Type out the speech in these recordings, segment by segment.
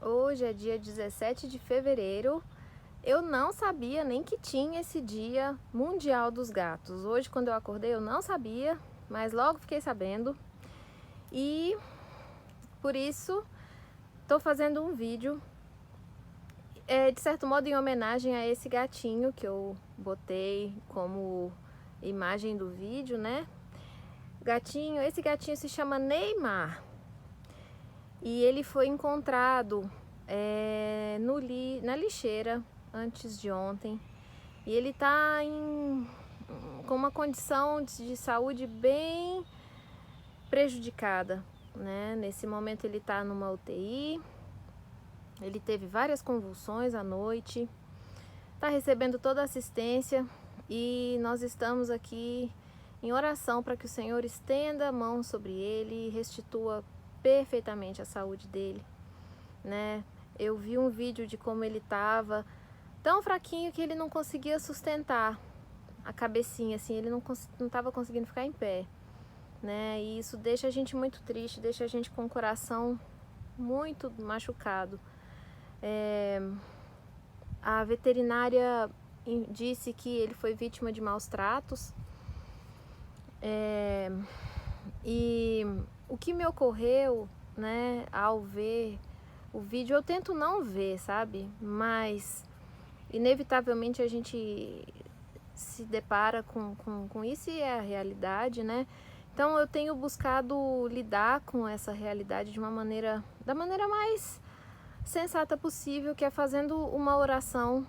Hoje é dia 17 de fevereiro. Eu não sabia nem que tinha esse Dia Mundial dos Gatos. Hoje, quando eu acordei, eu não sabia, mas logo fiquei sabendo. E por isso, estou fazendo um vídeo, de certo modo, em homenagem a esse gatinho que eu botei como imagem do vídeo, né? Esse gatinho se chama Neymar. E ele foi encontrado na lixeira antes de ontem. E ele está com uma condição de saúde bem prejudicada, né? Nesse momento ele está numa UTI. Ele teve várias convulsões à noite. Está recebendo toda a assistência. E nós estamos aqui em oração para que o Senhor estenda a mão sobre ele e restitua perfeitamente a saúde dele, né? Eu vi um vídeo de como ele estava tão fraquinho que ele não conseguia sustentar a cabecinha, assim, ele não estava conseguindo ficar em pé, né? E isso deixa a gente muito triste, deixa a gente com o coração muito machucado. A veterinária disse que ele foi vítima de maus tratos. E o que me ocorreu, né, ao ver o vídeo, eu tento não ver, sabe? Mas inevitavelmente a gente se depara com isso e é a realidade, né? Então eu tenho buscado lidar com essa realidade da maneira mais sensata possível, que é fazendo uma oração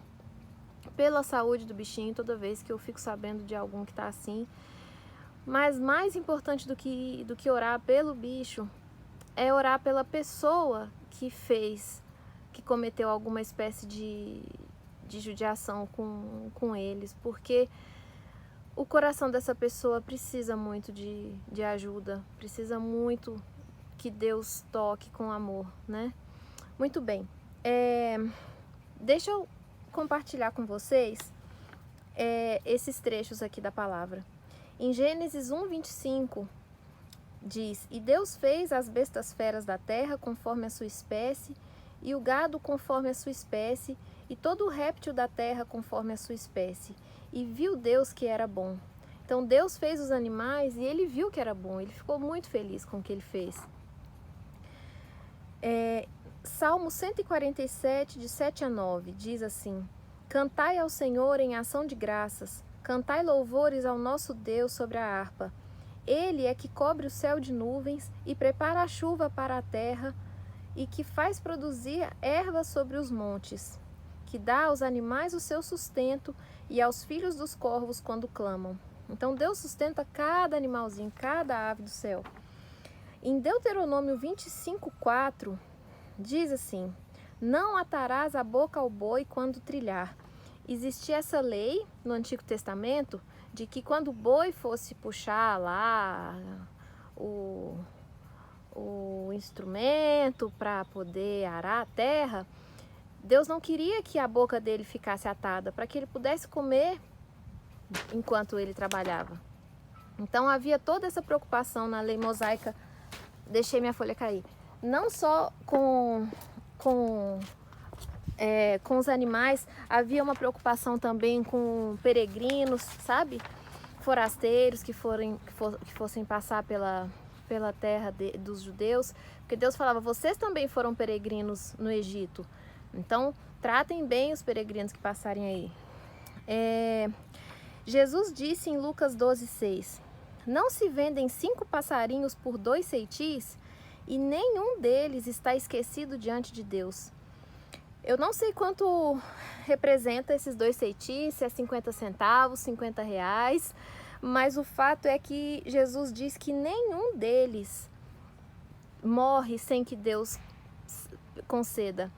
pela saúde do bichinho toda vez que eu fico sabendo de algum que tá assim. Mas mais importante do que orar pelo bicho é orar pela pessoa que cometeu alguma espécie de judiação com eles, porque o coração dessa pessoa precisa muito de ajuda, precisa muito que Deus toque com amor, né? Muito bem, deixa eu compartilhar com vocês esses trechos aqui da palavra. Em Gênesis 1:25 diz: E Deus fez as bestas feras da terra conforme a sua espécie, e o gado conforme a sua espécie, e todo o réptil da terra conforme a sua espécie. E viu Deus que era bom. Então Deus fez os animais e ele viu que era bom, ele ficou muito feliz com o que ele fez. Salmo 147, de 7 a 9, diz assim: Cantai ao Senhor em ação de graças, cantai louvores ao nosso Deus sobre a harpa. Ele é que cobre o céu de nuvens e prepara a chuva para a terra, e que faz produzir ervas sobre os montes, que dá aos animais o seu sustento e aos filhos dos corvos quando clamam. Então Deus sustenta cada animalzinho, cada ave do céu. Em Deuteronômio 25:4 diz assim: Não atarás a boca ao boi quando trilhar. Existia essa lei no Antigo Testamento de que quando o boi fosse puxar lá o instrumento para poder arar a terra, Deus não queria que a boca dele ficasse atada, para que ele pudesse comer enquanto ele trabalhava. Então havia toda essa preocupação na lei mosaica. Deixei minha folha cair. Não só com os animais, havia uma preocupação também com peregrinos, sabe? Forasteiros que fossem passar pela terra dos judeus, porque Deus falava: vocês também foram peregrinos no Egito, então tratem bem os peregrinos que passarem aí. Jesus disse em Lucas 12:6: Não se vendem 5 passarinhos por 2 ceitis, e nenhum deles está esquecido diante de Deus. Eu não sei quanto representa esses 2 ceitis, se é 50 centavos, 50 reais, mas o fato é que Jesus diz que nenhum deles morre sem que Deus conceda.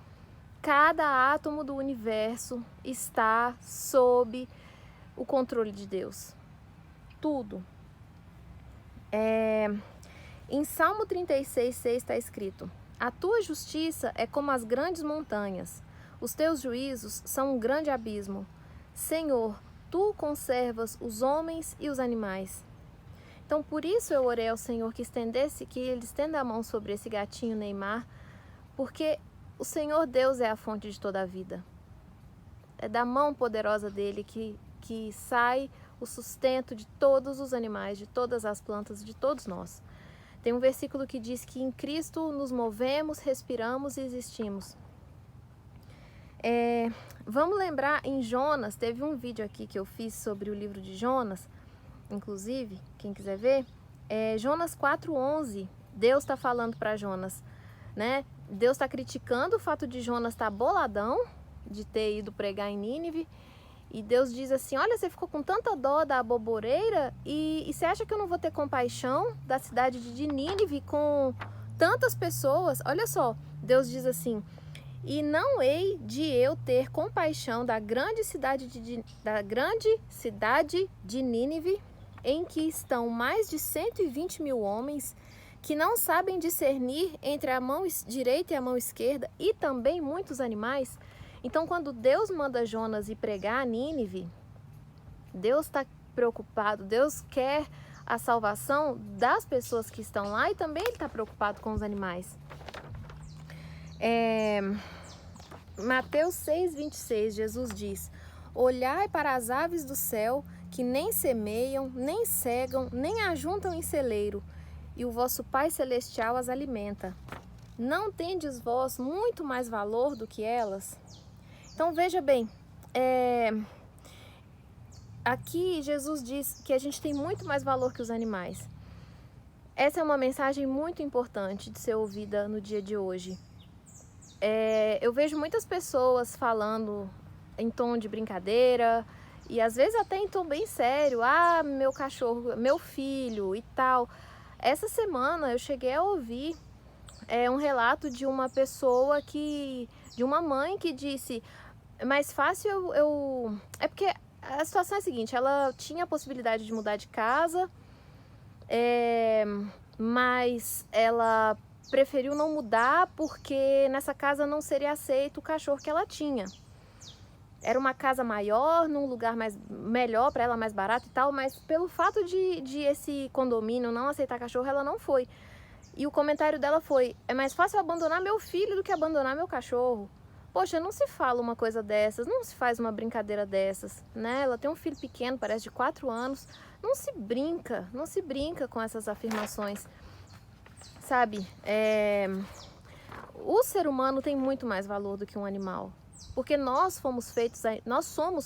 Cada átomo do universo está sob o controle de Deus. Tudo. Em Salmo 36:6 está escrito: A tua justiça é como as grandes montanhas, os teus juízos são um grande abismo. Senhor, tu conservas os homens e os animais. Então por isso eu orei ao Senhor que ele estenda a mão sobre esse gatinho Neymar, porque o Senhor Deus é a fonte de toda a vida. É da mão poderosa dele que sai o sustento de todos os animais, de todas as plantas, de todos nós. Tem um versículo que diz que em Cristo nos movemos, respiramos e existimos. Vamos lembrar, em Jonas, teve um vídeo aqui que eu fiz sobre o livro de Jonas, inclusive, quem quiser ver, Jonas 4:11, Deus está falando para Jonas, né? Deus está criticando o fato de Jonas estar boladão, de ter ido pregar em Nínive, e Deus diz assim, olha, você ficou com tanta dó da aboboreira e você acha que eu não vou ter compaixão da cidade de Nínive com tantas pessoas? Olha só, Deus diz assim, e não hei de eu ter compaixão da grande cidade de Nínive, em que estão mais de 120 mil homens, que não sabem discernir entre a mão direita e a mão esquerda, e também muitos animais. Então, quando Deus manda Jonas ir pregar a Nínive, Deus está preocupado, Deus quer a salvação das pessoas que estão lá, e também Ele está preocupado com os animais. Mateus 6:26, Jesus diz, olhai para as aves do céu, que nem semeiam, nem cegam, nem ajuntam em celeiro, e o vosso Pai Celestial as alimenta. Não tendes vós muito mais valor do que elas? Então veja bem, aqui Jesus diz que a gente tem muito mais valor que os animais. Essa é uma mensagem muito importante de ser ouvida no dia de hoje. Eu vejo muitas pessoas falando em tom de brincadeira e às vezes até em tom bem sério, meu cachorro, meu filho e tal. Essa semana eu cheguei a ouvir um relato de uma pessoa de uma mãe que disse, é mais fácil é porque a situação é a seguinte, ela tinha a possibilidade de mudar de casa, mas ela preferiu não mudar porque nessa casa não seria aceito o cachorro que ela tinha. Era uma casa maior, num lugar melhor para ela, mais barato e tal, mas pelo fato de esse condomínio não aceitar cachorro, ela não foi. E o comentário dela foi, é mais fácil abandonar meu filho do que abandonar meu cachorro. Poxa, não se fala uma coisa dessas, não se faz uma brincadeira dessas, né? Ela tem um filho pequeno, parece de 4 anos, não se brinca com essas afirmações, sabe? O ser humano tem muito mais valor do que um animal, porque nós somos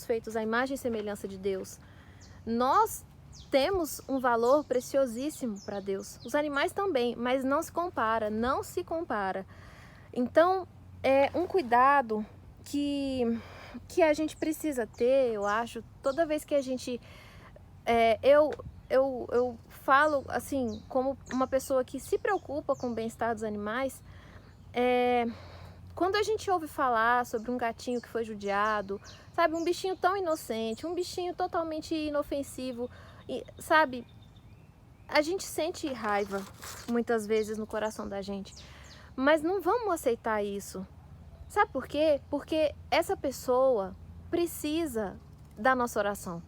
feitos à imagem e semelhança de Deus. Nós temos um valor preciosíssimo para Deus. Os animais também, mas não se compara. Então, um cuidado que a gente precisa ter, eu acho, toda vez que a gente... Eu falo assim, como uma pessoa que se preocupa com o bem-estar dos animais, quando a gente ouve falar sobre um gatinho que foi judiado, sabe, um bichinho tão inocente, um bichinho totalmente inofensivo, sabe, a gente sente raiva muitas vezes no coração da gente, mas não vamos aceitar isso. Sabe por quê? Porque essa pessoa precisa da nossa oração.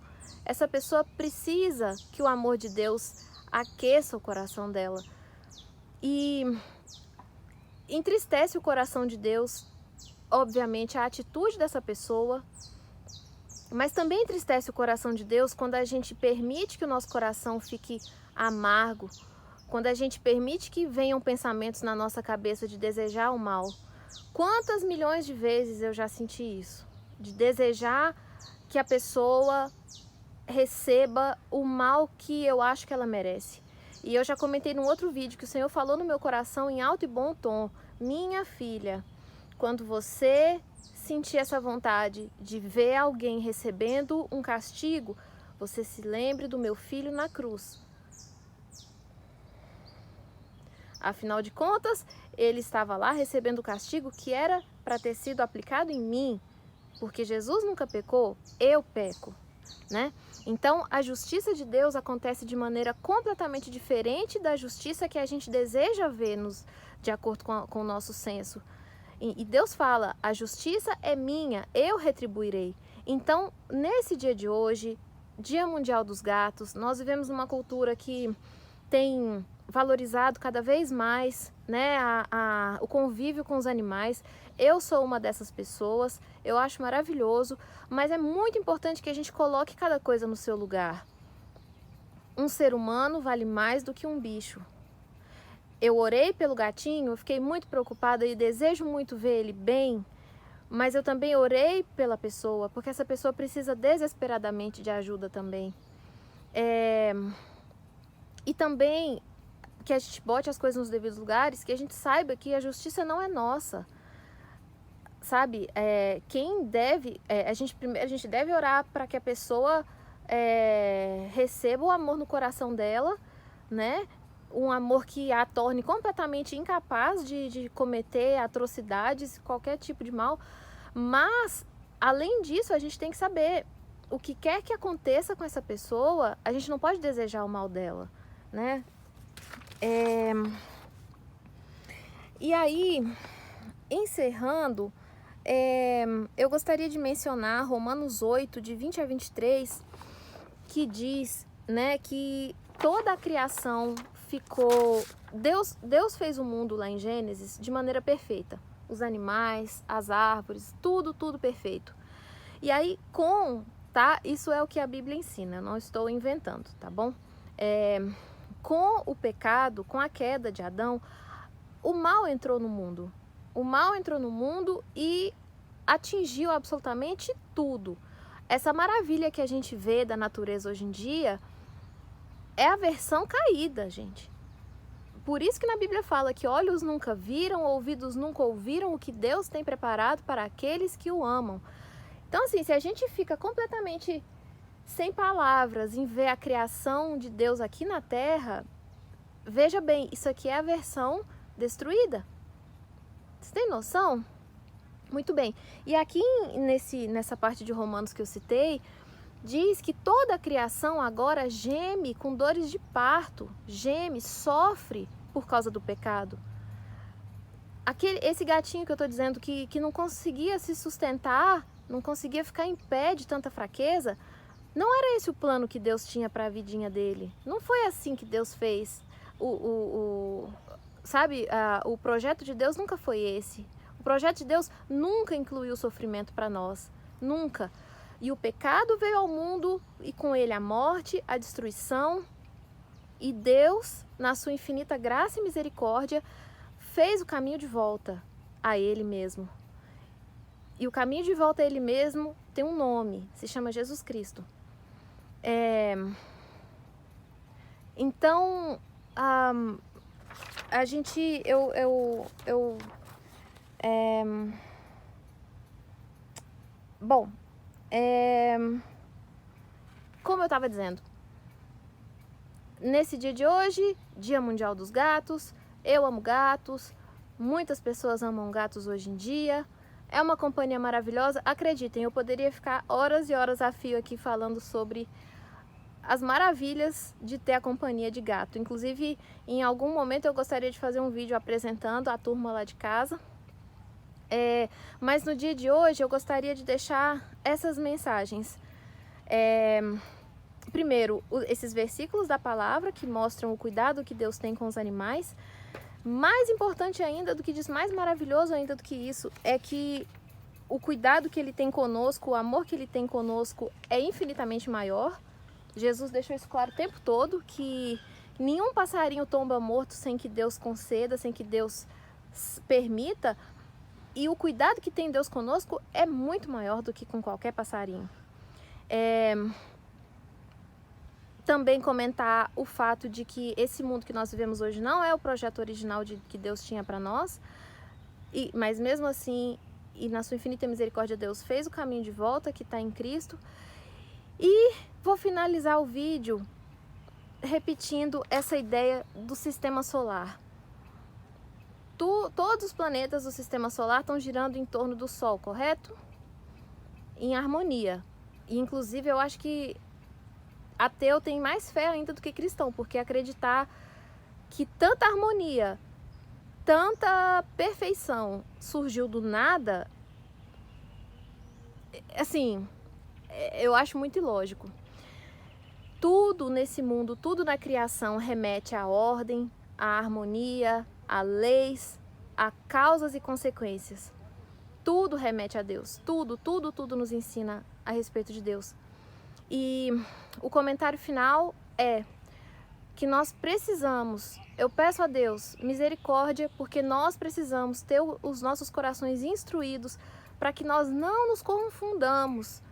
Essa pessoa precisa que o amor de Deus aqueça o coração dela. E entristece o coração de Deus, obviamente, a atitude dessa pessoa, mas também entristece o coração de Deus quando a gente permite que o nosso coração fique amargo, quando a gente permite que venham pensamentos na nossa cabeça de desejar o mal. Quantas milhões de vezes eu já senti isso, de desejar que a pessoa receba o mal que eu acho que ela merece. E eu já comentei num outro vídeo que o Senhor falou no meu coração em alto e bom tom, minha filha, quando você sentir essa vontade de ver alguém recebendo um castigo, você se lembre do meu filho na cruz. Afinal de contas, ele estava lá recebendo o castigo que era para ter sido aplicado em mim, porque Jesus nunca pecou, eu peco, né? Então, a justiça de Deus acontece de maneira completamente diferente da justiça que a gente deseja ver de acordo com o nosso senso. E Deus fala, a justiça é minha, eu retribuirei. Então, nesse dia de hoje, Dia Mundial dos Gatos, nós vivemos numa cultura que tem valorizado cada vez mais, né, o convívio com os animais. Eu sou uma dessas pessoas, eu acho maravilhoso, mas é muito importante que a gente coloque cada coisa no seu lugar. Um ser humano vale mais do que um bicho. Eu orei pelo gatinho, eu fiquei muito preocupada e desejo muito ver ele bem, mas eu também orei pela pessoa, porque essa pessoa precisa desesperadamente de ajuda também. E também que a gente bote as coisas nos devidos lugares, que a gente saiba que a justiça não é nossa, sabe? Quem deve, a gente deve orar para que a pessoa receba o amor no coração dela, né? Um amor que a torne completamente incapaz de cometer atrocidades, qualquer tipo de mal. Mas, além disso, a gente tem que saber o que quer que aconteça com essa pessoa, a gente não pode desejar o mal dela, né? E aí, encerrando, eu gostaria de mencionar Romanos 8, de 20 a 23, que diz, né, que toda a criação ficou... Deus fez o mundo lá em Gênesis de maneira perfeita. Os animais, as árvores, tudo perfeito. E aí, tá? Isso é o que a Bíblia ensina, eu não estou inventando, tá bom? Com o pecado, com a queda de Adão, o mal entrou no mundo. O mal entrou no mundo e atingiu absolutamente tudo. Essa maravilha que a gente vê da natureza hoje em dia é a versão caída, gente. Por isso que na Bíblia fala que olhos nunca viram, ouvidos nunca ouviram o que Deus tem preparado para aqueles que o amam. Então, assim, se a gente fica completamente sem palavras em ver a criação de Deus aqui na Terra, veja bem, isso aqui é a versão destruída. Você tem noção? Muito bem. E aqui nessa parte de Romanos que eu citei, diz que toda a criação agora geme com dores de parto, geme, sofre por causa do pecado. Esse gatinho que eu estou dizendo que não conseguia se sustentar, não conseguia ficar em pé de tanta fraqueza, não era esse o plano que Deus tinha para a vidinha dele. Não foi assim que Deus fez. Sabe, o projeto de Deus nunca foi esse. O projeto de Deus nunca incluiu o sofrimento para nós. Nunca. E o pecado veio ao mundo e com ele a morte, a destruição. E Deus, na sua infinita graça e misericórdia, fez o caminho de volta a Ele mesmo. E o caminho de volta a Ele mesmo tem um nome, se chama Jesus Cristo. Então, a gente, bom, como eu estava dizendo, nesse dia de hoje, Dia Mundial dos Gatos, eu amo gatos, muitas pessoas amam gatos hoje em dia, é uma companhia maravilhosa. Acreditem, eu poderia ficar horas e horas a fio aqui falando sobre as maravilhas de ter a companhia de gato. Inclusive, em algum momento eu gostaria de fazer um vídeo apresentando a turma lá de casa. Mas no dia de hoje eu gostaria de deixar essas mensagens. Primeiro, esses versículos da palavra que mostram o cuidado que Deus tem com os animais. Mais importante ainda do que diz, mais maravilhoso ainda do que isso, é que o cuidado que Ele tem conosco, o amor que Ele tem conosco é infinitamente maior. Jesus deixou isso claro o tempo todo, que nenhum passarinho tomba morto sem que Deus conceda, sem que Deus permita. E o cuidado que tem Deus conosco é muito maior do que com qualquer passarinho. Também comentar o fato de que esse mundo que nós vivemos hoje não é o projeto original que Deus tinha para nós, mas mesmo assim, e na sua infinita misericórdia, Deus fez o caminho de volta que está em Cristo. E vou finalizar o vídeo repetindo essa ideia do sistema solar. Todos os planetas do sistema solar estão girando em torno do Sol, correto? Em harmonia. E inclusive eu acho que ateu tem mais fé ainda do que cristão, porque acreditar que tanta harmonia, tanta perfeição surgiu do nada, assim, eu acho muito ilógico. Tudo nesse mundo, tudo na criação remete à ordem, à harmonia, a leis, a causas e consequências. Tudo remete a Deus. Tudo nos ensina a respeito de Deus. E o comentário final é que nós precisamos, eu peço a Deus misericórdia, porque nós precisamos ter os nossos corações instruídos para que nós não nos confundamos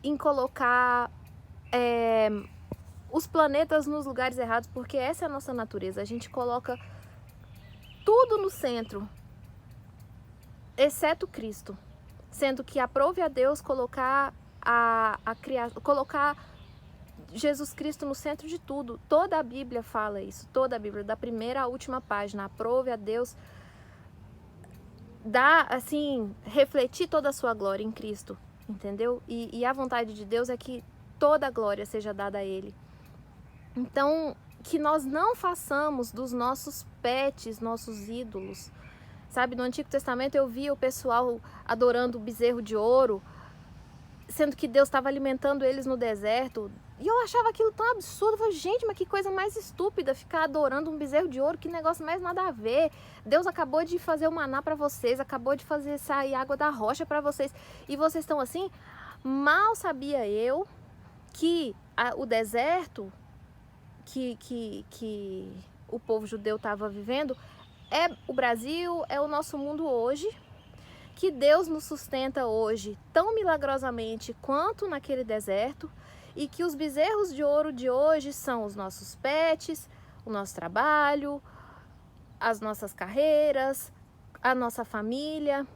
em colocar os planetas nos lugares errados, porque essa é a nossa natureza. A gente coloca tudo no centro, exceto Cristo, sendo que aprove a Deus colocar colocar Jesus Cristo no centro de tudo. Toda a Bíblia fala isso, toda a Bíblia, da primeira à última página. Aprove a Deus refletir toda a sua glória em Cristo, entendeu? E a vontade de Deus é que toda a glória seja dada a Ele. Então, que nós não façamos dos nossos pets, nossos ídolos. Sabe, no Antigo Testamento eu via o pessoal adorando o bezerro de ouro, sendo que Deus estava alimentando eles no deserto. E eu achava aquilo tão absurdo. Eu falei, gente, mas que coisa mais estúpida ficar adorando um bezerro de ouro, que negócio mais nada a ver. Deus acabou de fazer o maná para vocês, acabou de fazer sair água da rocha para vocês, e vocês estão assim? Mal sabia eu que o deserto que o povo judeu estava vivendo é o Brasil, é o nosso mundo hoje, que Deus nos sustenta hoje tão milagrosamente quanto naquele deserto, e que os bezerros de ouro de hoje são os nossos pets, o nosso trabalho, as nossas carreiras, a nossa família.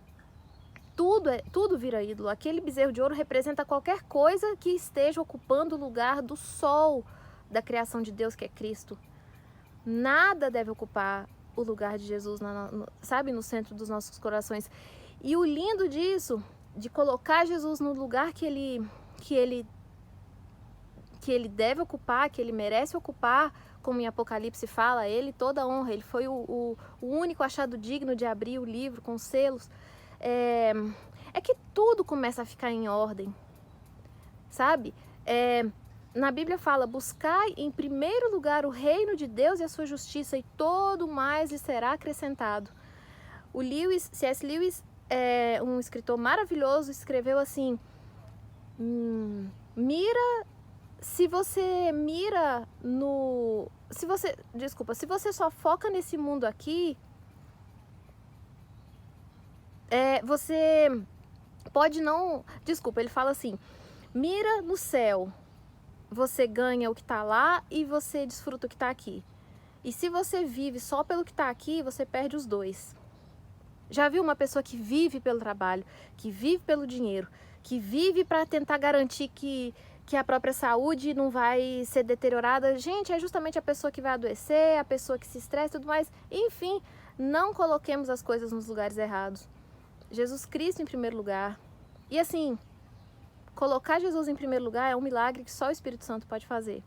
Tudo vira ídolo. Aquele bezerro de ouro representa qualquer coisa que esteja ocupando o lugar do sol da criação de Deus, que é Cristo. Nada deve ocupar o lugar de Jesus, sabe, no centro dos nossos corações. E o lindo disso, de colocar Jesus no lugar que ele deve ocupar, que ele merece ocupar, como em Apocalipse fala, a ele toda a honra. Ele foi o único achado digno de abrir o livro com selos. É que tudo começa a ficar em ordem, sabe? Na Bíblia fala, buscai em primeiro lugar o reino de Deus e a sua justiça, e todo mais lhe será acrescentado. O C.S. Lewis, um escritor maravilhoso, escreveu assim, se você só foca nesse mundo aqui, você pode não... ele fala assim, mira no céu, você ganha o que está lá e você desfruta o que está aqui. E se você vive só pelo que está aqui, você perde os dois. Já viu uma pessoa que vive pelo trabalho, que vive pelo dinheiro, que vive para tentar garantir que a própria saúde não vai ser deteriorada? Gente, é justamente a pessoa que vai adoecer, a pessoa que se estressa e tudo mais. Enfim, não coloquemos as coisas nos lugares errados. Jesus Cristo em primeiro lugar. E assim, colocar Jesus em primeiro lugar é um milagre que só o Espírito Santo pode fazer.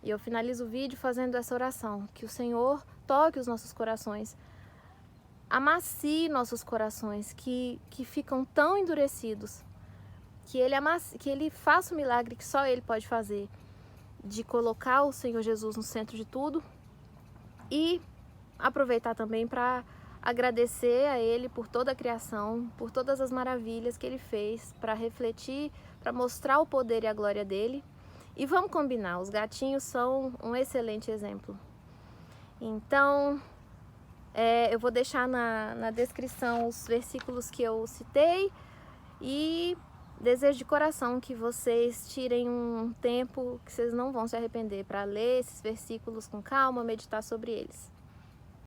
E eu finalizo o vídeo fazendo essa oração, que o Senhor toque os nossos corações, amacie nossos corações que ficam tão endurecidos, que ele faça o milagre que só Ele pode fazer, de colocar o Senhor Jesus no centro de tudo, e aproveitar também para agradecer a Ele por toda a criação, por todas as maravilhas que Ele fez, para refletir, para mostrar o poder e a glória dEle. E vamos combinar, os gatinhos são um excelente exemplo. Então, eu vou deixar na descrição os versículos que eu citei, e desejo de coração que vocês tirem um tempo que vocês não vão se arrepender para ler esses versículos com calma, meditar sobre eles.